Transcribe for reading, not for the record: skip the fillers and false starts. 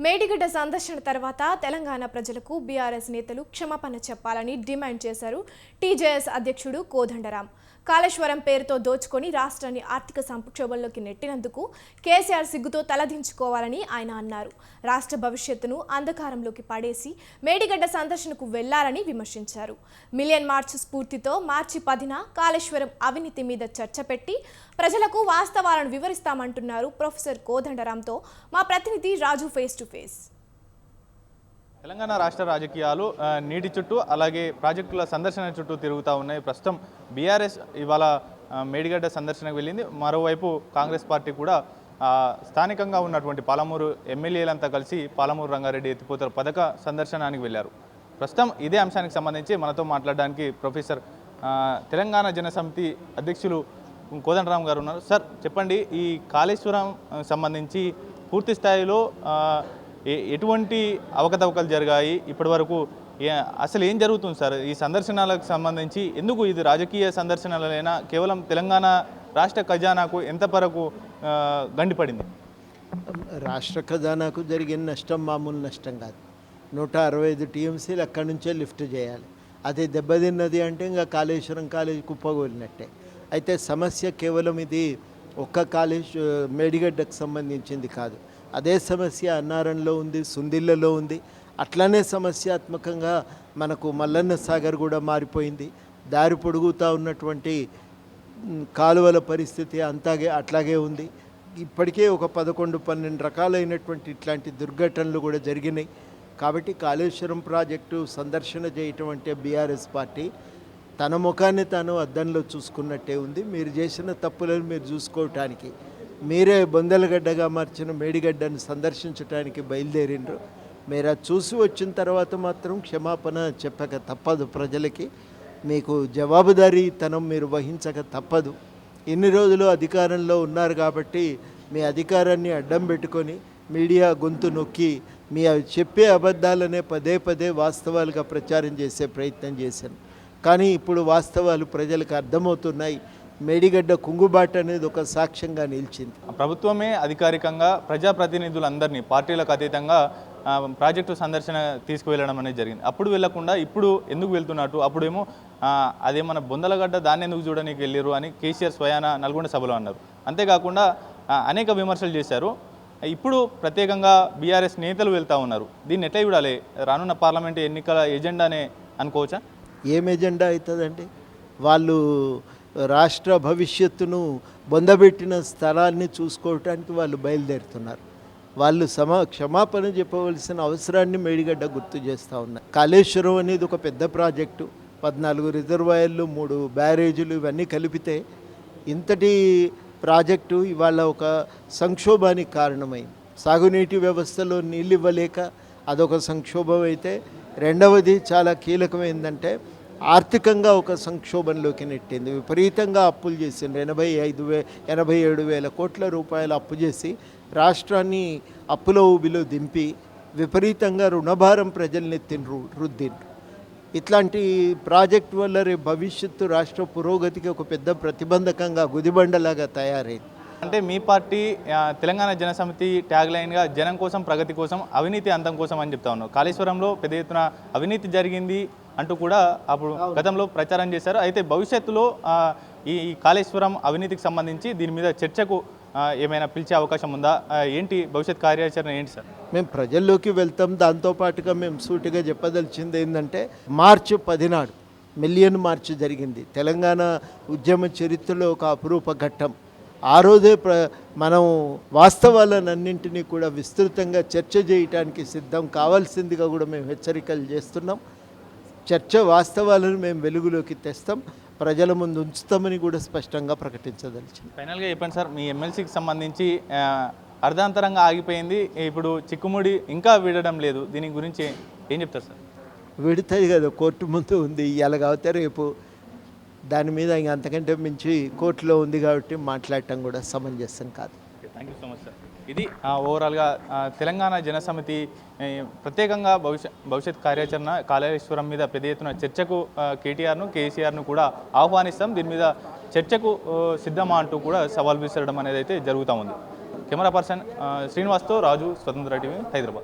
మేడిగడ్డ సందర్శన తర్వాత తెలంగాణ ప్రజలకు బీఆర్ఎస్ నేతలు క్షమాపణ చెప్పాలని డిమాండ్ చేశారు టీజేఎస్ అధ్యక్షుడు కోదండరాం. కాళేశ్వరం పేరుతో దోచుకొని రాష్ట్రాన్ని ఆర్థిక సంక్షోభంలోకి నెట్టినందుకు కేసీఆర్ సిగ్గుతో తలదించుకోవాలని ఆయన అన్నారు. రాష్ట్ర భవిష్యత్తును అంధకారంలోకి పడేసి మేడిగడ్డ సందర్శనకు వెళ్లాలని విమర్శించారు. మిలియన్ మార్చ్ స్ఫూర్తితో మార్చి 10న కాళేశ్వరం అవినీతి మీద చర్చ పెట్టి ప్రజలకు వాస్తవాలను వివరిస్తామంటున్నారు ప్రొఫెసర్ కోదండరాంతో మా ప్రతినిధి రాజు ఫేస్ టు ఫేస్. తెలంగాణ రాష్ట్ర రాజకీయాలు నీటి చుట్టూ అలాగే ప్రాజెక్టుల సందర్శన చుట్టూ తిరుగుతూ ఉన్నాయి. ప్రస్తుతం బీఆర్ఎస్ ఇవాళ మేడిగడ్డ సందర్శనకు వెళ్ళింది. మరోవైపు కాంగ్రెస్ పార్టీ కూడా స్థానికంగా ఉన్నటువంటి పాలమూరు ఎమ్మెల్యేలంతా కలిసి పాలమూరు రంగారెడ్డి ఎత్తిపోతల పథక సందర్శనానికి వెళ్ళారు. ప్రస్తుతం ఇదే అంశానికి సంబంధించి మనతో మాట్లాడడానికి ప్రొఫెసర్ తెలంగాణ జనసమితి అధ్యక్షులు కోదండరాం గారు ఉన్నారు. సార్ చెప్పండి, ఈ కాళేశ్వరం సంబంధించి పూర్తి స్థాయిలో ఎటువంటి అవకతవకలు జరిగాయి, ఇప్పటి వరకు అసలు ఏం జరుగుతుంది సార్? ఈ సందర్శనలకు సంబంధించి ఎందుకు ఇది రాజకీయ సందర్శనలైనా కేవలం తెలంగాణ రాష్ట్ర ఖజానాకు ఎంతవరకు గండిపడింది? రాష్ట్ర ఖజానాకు జరిగిన నష్టం మామూలు నష్టం కాదు. 165 టీఎంసీలు అక్కడి నుంచే లిఫ్ట్ చేయాలి. అది దెబ్బతిన్నది అంటే ఇంకా కాళేశ్వరం కాలేజీ కుప్పగోలినట్టే. అయితే సమస్య కేవలం ఇది ఒక్క మేడిగడ్డకు సంబంధించింది కాదు. అదే సమస్య అన్నారంలో ఉంది, సుందిళ్ళలో ఉంది. అట్లనే సమస్యాత్మకంగా మనకు మల్లన్న సాగర్ కూడా మారిపోయింది. దారి పొడుగుతూ ఉన్నటువంటి కాలువల పరిస్థితి అట్లాగే ఉంది. ఇప్పటికే ఒక 11-12 రకాలైనటువంటి ఇట్లాంటి దుర్ఘటనలు కూడా జరిగినాయి. కాబట్టి కాళేశ్వరం ప్రాజెక్టు సందర్శన చేయటం అంటే బీఆర్ఎస్ పార్టీ తన ముఖాన్ని తాను అద్దంలో చూసుకున్నట్టే ఉంది. మీరు చేసిన తప్పులను మీరు చూసుకోవటానికి మీరే బొందలగడ్డగా మార్చిన మేడిగడ్డను సందర్శించడానికి బయలుదేరిండ్రు. మీరు అది చూసి వచ్చిన తర్వాత మాత్రం క్షమాపణ చెప్పక తప్పదు. ప్రజలకి మీకు జవాబుదారీతనం మీరు వహించక తప్పదు. ఇన్ని రోజులు అధికారంలో ఉన్నారు కాబట్టి మీ అధికారాన్ని అడ్డం పెట్టుకొని మీడియా గొంతు నొక్కి మీ చెప్పే అబద్ధాలనే పదే వాస్తవాలుగా ప్రచారం చేసే ప్రయత్నం చేశాను. కానీ ఇప్పుడు వాస్తవాలు ప్రజలకు అర్థమవుతున్నాయి. మేడిగడ్డ కుంగుబాటు అనేది ఒక సాక్ష్యంగా నిలిచింది. ప్రభుత్వమే అధికారికంగా ప్రజాప్రతినిధులందరినీ పార్టీలకు అతీతంగా ప్రాజెక్టు సందర్శన తీసుకువెళ్ళడం అనేది జరిగింది. అప్పుడు వెళ్లకుండా ఇప్పుడు ఎందుకు వెళ్తున్నట్టు? అప్పుడేమో అదేమన్నా బొందలగడ్డ దాన్ని ఎందుకు చూడడానికి వెళ్ళారు అని కేసీఆర్ స్వయాన నల్గొండ సభలో అన్నారు. అంతేకాకుండా అనేక విమర్శలు చేశారు. ఇప్పుడు ప్రత్యేకంగా బీఆర్ఎస్ నేతలు వెళ్తూ ఉన్నారు. దీన్ని ఎట్లా చూడాలి? రానున్న పార్లమెంటు ఎన్నికల ఎజెండానే అనుకోవచ్చా? ఏం ఎజెండా అవుతుందండి? వాళ్ళు రాష్ట్ర భవిష్యత్తును బొందబెట్టిన స్థలాన్ని చూసుకోవటానికి వాళ్ళు బయలుదేరుతున్నారు. వాళ్ళు క్షమాపణ చెప్పవలసిన అవసరాన్ని మేడిగడ్డ గుర్తు చేస్తూ ఉన్నారు. కాళేశ్వరం అనేది ఒక పెద్ద ప్రాజెక్టు. 14 రిజర్వాయర్లు, 3 బ్యారేజీలు ఇవన్నీ కలిపితే ఇంతటి ప్రాజెక్టు ఇవాళ ఒక సంక్షోభానికి కారణమైంది. సాగునీటి వ్యవస్థలో నీళ్ళు ఇవ్వలేక అదొక సంక్షోభం అయితే, రెండవది చాలా కీలకమైందంటే ఆర్థికంగా ఒక సంక్షోభంలోకి నెట్టింది. విపరీతంగా అప్పులు చేసింది. 87,000 కోట్ల రూపాయలు అప్పు చేసి రాష్ట్రాన్ని అప్పుల ఊబిలో దింపి విపరీతంగా రుణభారం ప్రజల్ని రుద్దిండ్రు. ఇట్లాంటి ప్రాజెక్టు వల్ల రేపు భవిష్యత్తు రాష్ట్ర పురోగతికి ఒక పెద్ద ప్రతిబంధకంగా గుదిబండలాగా తయారైంది. అంటే మీ పార్టీ తెలంగాణ జనసమితి ట్యాగ్ లైన్గా జనం కోసం, ప్రగతి కోసం, అవినీతి అంతం కోసం అని చెప్తా ఉన్నాం. కాళేశ్వరంలో పెద్ద ఎత్తున అవినీతి జరిగింది అంటూ కూడా అప్పుడు గతంలో ప్రచారం చేశారు. అయితే భవిష్యత్తులో ఈ కాళేశ్వరం అవినీతికి సంబంధించి దీని మీద చర్చకు ఏమైనా పిలిచే అవకాశం ఉందా? ఏంటి భవిష్యత్ కార్యాచరణ ఏంటి సార్? మేము ప్రజల్లోకి వెళ్తాం. దాంతోపాటుగా మేము సూటిగా చెప్పదలిచింది ఏంటంటే, మార్చి 10 నాడు మిలియన్ మార్చ్ జరిగింది. తెలంగాణ ఉద్యమ చరిత్రలో ఒక అపురూప ఘట్టం. ఆ రోజే మనం వాస్తవాలన్నింటినీ కూడా విస్తృతంగా చర్చ చేయడానికి సిద్ధం కావాల్సిందిగా కూడా మేము హెచ్చరికలు చేస్తున్నాం. చర్చ వాస్తవాలను మేము వెలుగులోకి తెస్తాం, ప్రజల ముందు ఉంచుతామని కూడా స్పష్టంగా ప్రకటించదలిచింది. ఫైనల్గా చెప్పండి సార్, మీ ఎమ్మెల్సీకి సంబంధించి అర్ధాంతరంగా ఆగిపోయింది, ఇప్పుడు చిక్కుముడి ఇంకా వీడడం లేదు, దీని గురించి ఏం చెప్తారు సార్? విడుతుంది కదా, కోర్టు ముందు ఉంది. ఇవాళ కాబట్టి రేపు దాని మీద ఇంక అంతకంటే మించి కోర్టులో ఉంది కాబట్టి మాట్లాడటం కూడా సమంజసం కాదు. Thank you so much sir. ఇది ఓవరాల్గా తెలంగాణ జనసమితి ప్రత్యేకంగా భవిష్యత్ కార్యాచరణ కాళేశ్వరం మీద పెద్ద ఎత్తున చర్చకు కేటీఆర్ను, కేసీఆర్ను కూడా ఆహ్వానిస్తాం, దీని మీద చర్చకు సిద్ధమా అంటూ కూడా సవాల్ విసరడం అనేది అయితే జరుగుతూ ఉంది. కెమెరా పర్సన్ శ్రీనివాస్తో రాజు, స్వతంత్ర టీవీ, హైదరాబాద్.